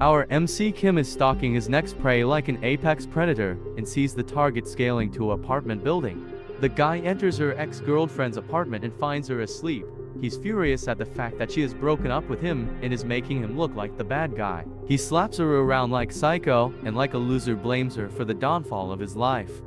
Our MC Kim is stalking his next prey like an apex predator and sees the target scaling to an apartment building. The guy enters her ex-girlfriend's apartment and finds her asleep. He's furious at the fact that she has broken up with him and is making him look like the bad guy. He slaps her around like psycho and like a loser blames her for the downfall of his life.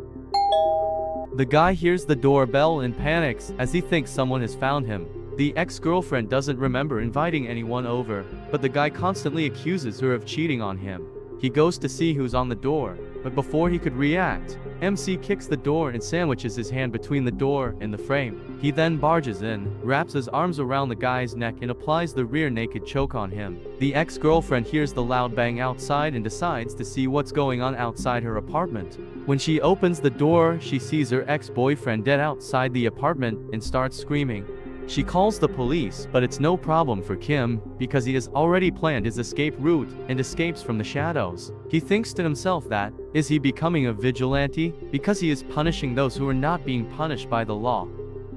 The guy hears the doorbell and panics as he thinks someone has found him. The ex-girlfriend doesn't remember inviting anyone over, but the guy constantly accuses her of cheating on him. He goes to see who's on the door, but before he could react, MC kicks the door and sandwiches his hand between the door and the frame. He then barges in, wraps his arms around the guy's neck and applies the rear naked choke on him. The ex-girlfriend hears the loud bang outside and decides to see what's going on outside her apartment. When she opens the door, she sees her ex-boyfriend dead outside the apartment and starts screaming. She calls the police, but it's no problem for Kim, because he has already planned his escape route and escapes from the shadows. He thinks to himself that, is he becoming a vigilante? Because he is punishing those who are not being punished by the law.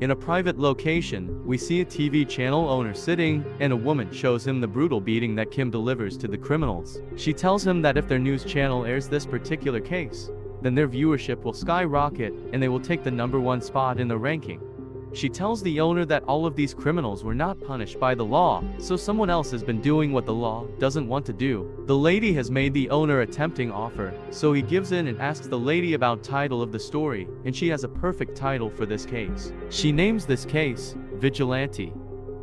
In a private location, we see a TV channel owner sitting, and a woman shows him the brutal beating that Kim delivers to the criminals. She tells him that if their news channel airs this particular case, then their viewership will skyrocket and they will take the #1 spot in the ranking. She tells the owner that all of these criminals were not punished by the law, so someone else has been doing what the law doesn't want to do. The lady has made the owner a tempting offer, so he gives in and asks the lady about title of the story, and she has a perfect title for this case. She names this case, Vigilante.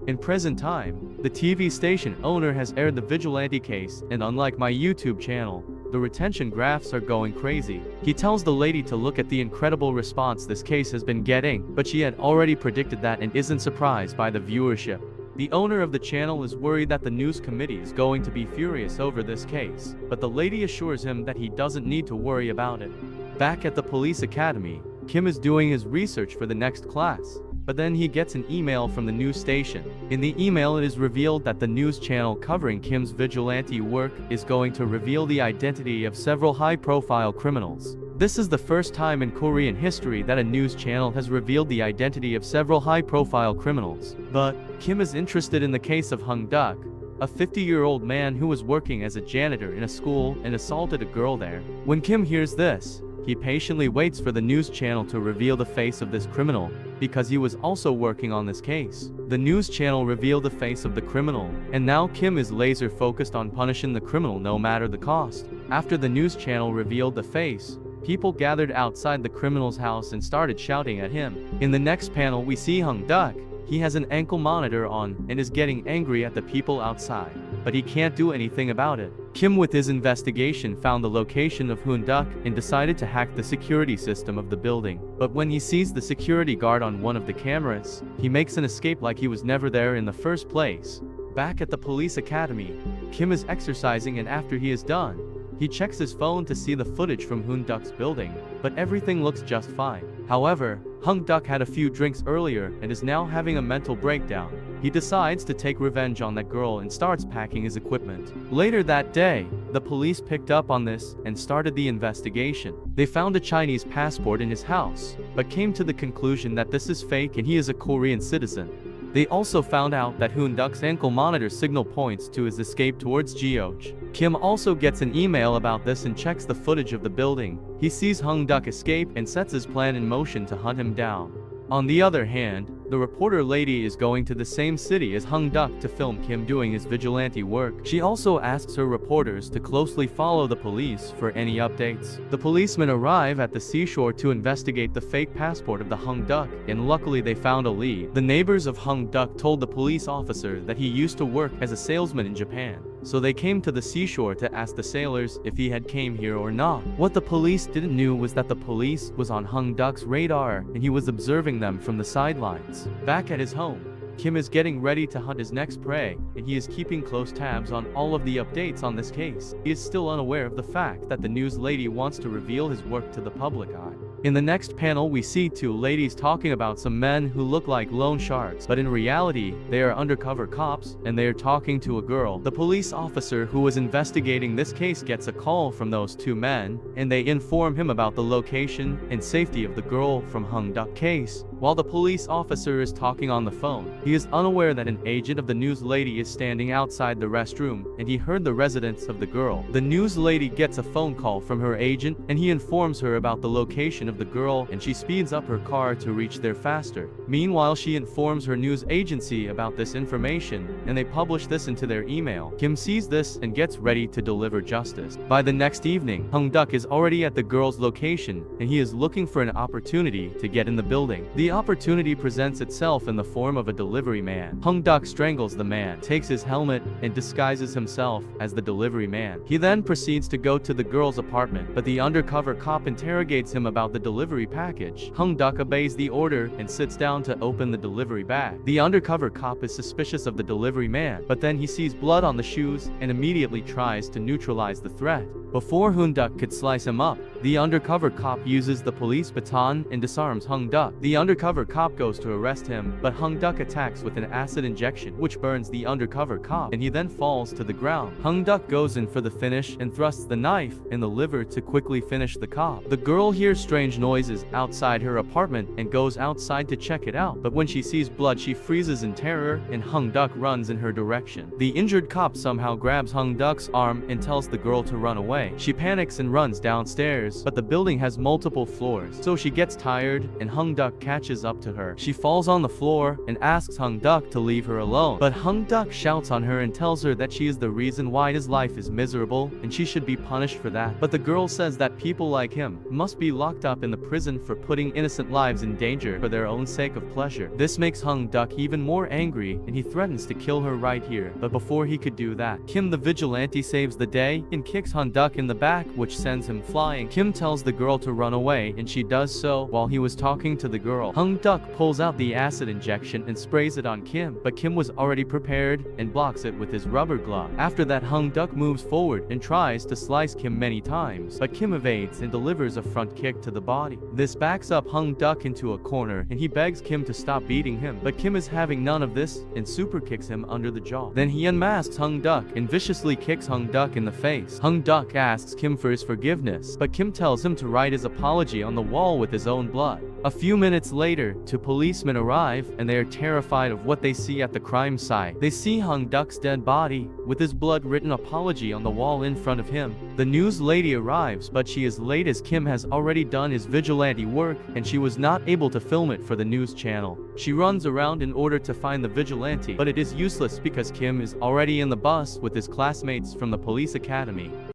In present time, the TV station owner has aired the Vigilante case, and unlike my YouTube channel, the retention graphs are going crazy. He tells the lady to look at the incredible response this case has been getting, but she had already predicted that and isn't surprised by the viewership. The owner of the channel is worried that the news committee is going to be furious over this case, but the lady assures him that he doesn't need to worry about it. Back at the police academy, Kim is doing his research for the next class. But then he gets an email from the news station. In the email it is revealed that the news channel covering Kim's vigilante work is going to reveal the identity of several high-profile criminals. This is the first time in Korean history that a news channel has revealed the identity of several high-profile criminals. But Kim is interested in the case of Hung Duk, a 50-year-old man who was working as a janitor in a school and assaulted a girl there. When Kim hears this, he patiently waits for the news channel to reveal the face of this criminal, because he was also working on this case. The news channel revealed the face of the criminal, and now Kim is laser focused on punishing the criminal no matter the cost. After the news channel revealed the face, people gathered outside the criminal's house and started shouting at him. In the next panel we see Hung Duk. He has an ankle monitor on and is getting angry at the people outside, but he can't do anything about it. Kim with his investigation found the location of Hoon Duk and decided to hack the security system of the building. But when he sees the security guard on one of the cameras, he makes an escape like he was never there in the first place. Back at the police academy, Kim is exercising, and after he is done, he checks his phone to see the footage from Hoon Duk's building, but everything looks just fine. However, Hung Duk had a few drinks earlier and is now having a mental breakdown. He decides to take revenge on that girl and starts packing his equipment. Later that day, the police picked up on this and started the investigation. They found a Chinese passport in his house, but came to the conclusion that this is fake and he is a Korean citizen. They also found out that Hoon Duk's ankle monitor signal points to his escape towards Geoj. Kim also gets an email about this and checks the footage of the building. He sees Hung Duk escape and sets his plan in motion to hunt him down. On the other hand, the reporter lady is going to the same city as Hung Duk to film Kim doing his vigilante work. She also asks her reporters to closely follow the police for any updates. The policemen arrive at the seashore to investigate the fake passport of the Hung Duk, and luckily they found a lead. The neighbors of Hung Duk told the police officer that he used to work as a salesman in Japan, so they came to the seashore to ask the sailors if he had came here or not. What the police didn't know was that the police was on Hung Duk's radar and he was observing them from the sidelines. Back at his home, Kim is getting ready to hunt his next prey, and he is keeping close tabs on all of the updates on this case. He is still unaware of the fact that the news lady wants to reveal his work to the public eye. In the next panel we see two ladies talking about some men who look like loan sharks, but in reality, they are undercover cops, and they are talking to a girl. The police officer who was investigating this case gets a call from those two men, and they inform him about the location and safety of the girl from Hung Duk case. While the police officer is talking on the phone, he is unaware that an agent of the news lady is standing outside the restroom, and he heard the residence of the girl. The news lady gets a phone call from her agent, and he informs her about the location of the girl, and she speeds up her car to reach there faster. Meanwhile, she informs her news agency about this information, and they publish this into their email. Kim sees this and gets ready to deliver justice. By the next evening, Hung-duk is already at the girl's location, and he is looking for an opportunity to get in the building. The opportunity presents itself in the form of a delivery man. Hung-duk strangles the man, takes his helmet, and disguises himself as the delivery man. He then proceeds to go to the girl's apartment, but the undercover cop interrogates him about the delivery package. Hung-duk obeys the order and sits down to open the delivery bag. The undercover cop is suspicious of the delivery man, but then he sees blood on the shoes and immediately tries to neutralize the threat. Before Hung-duk could slice him up, the undercover cop uses the police baton and disarms Hung-duk. The undercover cop goes to arrest him, but Hung-duk attacks with an acid injection, which burns the undercover cop, and he then falls to the ground. Hung-duk goes in for the finish and thrusts the knife in the liver to quickly finish the cop. The girl hears strange noises outside her apartment and goes outside to check it out, but when she sees blood, she freezes in terror, and Hung-duk runs in her direction. The injured cop somehow grabs Hung-duk's arm and tells the girl to run away. She panics and runs downstairs, but the building has multiple floors, so she gets tired, and Hung-duk catches up to her. She falls on the floor and asks Hung-duk to leave her alone, but Hung-duk shouts on her and tells her that she is the reason why his life is miserable, and she should be punished for that. But the girl says that people like him must be locked up in the prison for putting innocent lives in danger for their own sake of pleasure. This makes Hung-duk even more angry, and he threatens to kill her right here. But before he could do that, Kim the vigilante saves the day and kicks Hung-duk in the back, which sends him flying. Kim tells the girl to run away, and she does so. While he was talking to the girl, Hung-duk pulls out the acid injection and sprays it on Kim, but Kim was already prepared and blocks it with his rubber glove. After that, Hung-duk moves forward and tries to slice Kim many times, but Kim evades and delivers a front kick to the body. This backs up Hung-duk into a corner, and he begs Kim to stop beating him, but Kim is having none of this and super kicks him under the jaw. Then he unmasks Hung-duk and viciously kicks Hung-duk in the face. Hung-duk asks Kim for his forgiveness, but Kim tells him to write his apology on the wall with his own blood. A few minutes later, two policemen arrive, and they are terrified of what they see at the crime site. They see Hung-duk's dead body, with his blood-written apology on the wall in front of him. The news lady arrives, but she is late as Kim has already done his vigilante work, and she was not able to film it for the news channel. She runs around in order to find the vigilante, but it is useless because Kim is already in the bus with his classmates from the police academy.